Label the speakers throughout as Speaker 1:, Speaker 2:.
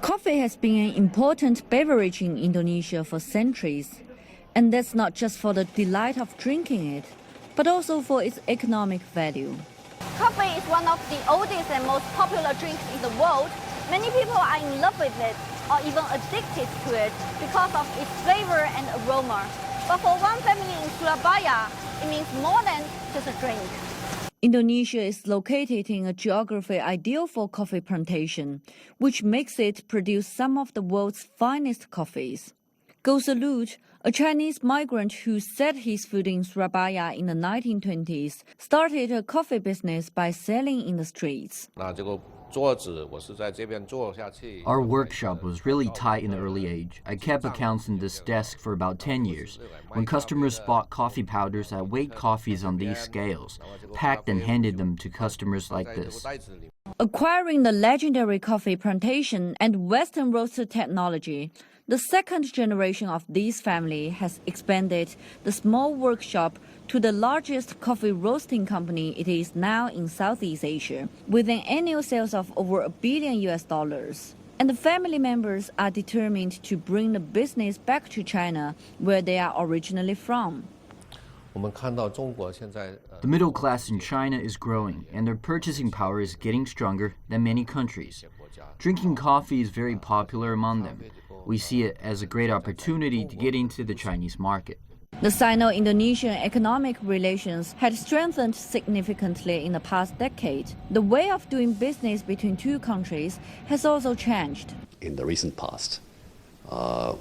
Speaker 1: Coffee has been an important beverage in Indonesia for centuries, and that's not just for the delight of drinking it, but also for its economic value.
Speaker 2: Coffee is one of the oldest and most popular drinks in the world. Many people are in love with it or even addicted to it because of its flavor and aroma. But for one family in Surabaya, it means more than just a drink.
Speaker 1: Indonesia is located in a geography ideal for coffee plantation, which makes it produce some of the world's finest coffees. Go Salute, a Chinese migrant who set his foot in Surabaya in the 1920s, started a coffee business by selling in the streets.
Speaker 3: Our workshop was really tight in the early age. I kept accounts in this desk for about 10 years. When customers bought coffee powders, I weighed coffees on these scales, packed and handed them to customers like this.
Speaker 1: Acquiring the legendary coffee plantation and Western roaster technology, the second generation of this family has expanded the small workshop to the largest coffee roasting company it is now in Southeast Asia, with an annual sales of over $1 billion. And the family members are determined to bring the business back to China, where they are originally from.
Speaker 3: The middle class in China is growing, and their purchasing power is getting stronger than many countries. Drinking coffee is very popular among them. We see it as a great opportunity to get into the Chinese market.
Speaker 1: The Sino-Indonesian economic relations had strengthened significantly in the past decade. The way of doing business between two countries has also changed.
Speaker 4: In the recent past,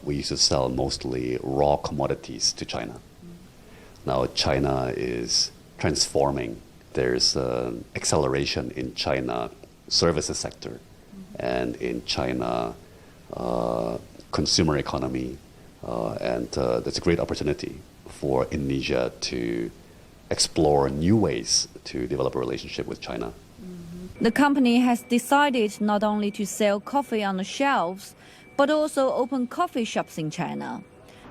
Speaker 4: we used to sell mostly raw commodities to China. Now China is transforming. There's acceleration in China services sector and in China consumer economy, and that's a great opportunity for Indonesia to explore new ways to develop a relationship with China.
Speaker 1: The company has decided not only to sell coffee on the shelves, but also open coffee shops in China.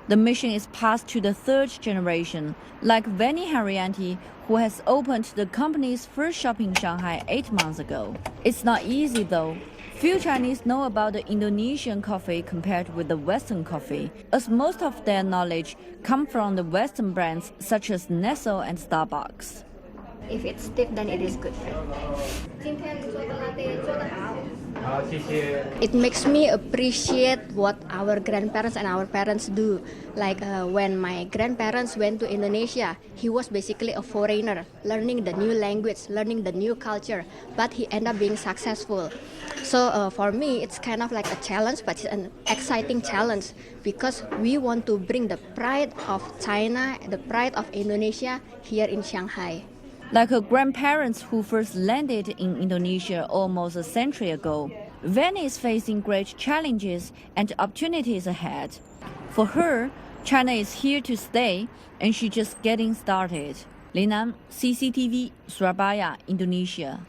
Speaker 1: The mission is passed to the third generation, like Veni Haryanti, who has opened the company's first shop in Shanghai 8 months ago. It's not easy though. Few Chinese know about the Indonesian coffee compared with the Western coffee, as most of their knowledge come from the Western brands such as Nestle and Starbucks.
Speaker 2: If it's stiff, then it is good.
Speaker 5: It makes me appreciate what our grandparents and our parents do. Like when my grandparents went to Indonesia, he was basically a foreigner, learning the new language, learning the new culture, but he ended up being successful. So for me, it's kind of like a challenge, but it's an exciting challenge because we want to bring the pride of China, the pride of Indonesia here in Shanghai.
Speaker 1: Like her grandparents who first landed in Indonesia almost a century ago, Veni is facing great challenges and opportunities ahead. For her, China is here to stay, and she's just getting started. Linan, CCTV, Surabaya, Indonesia.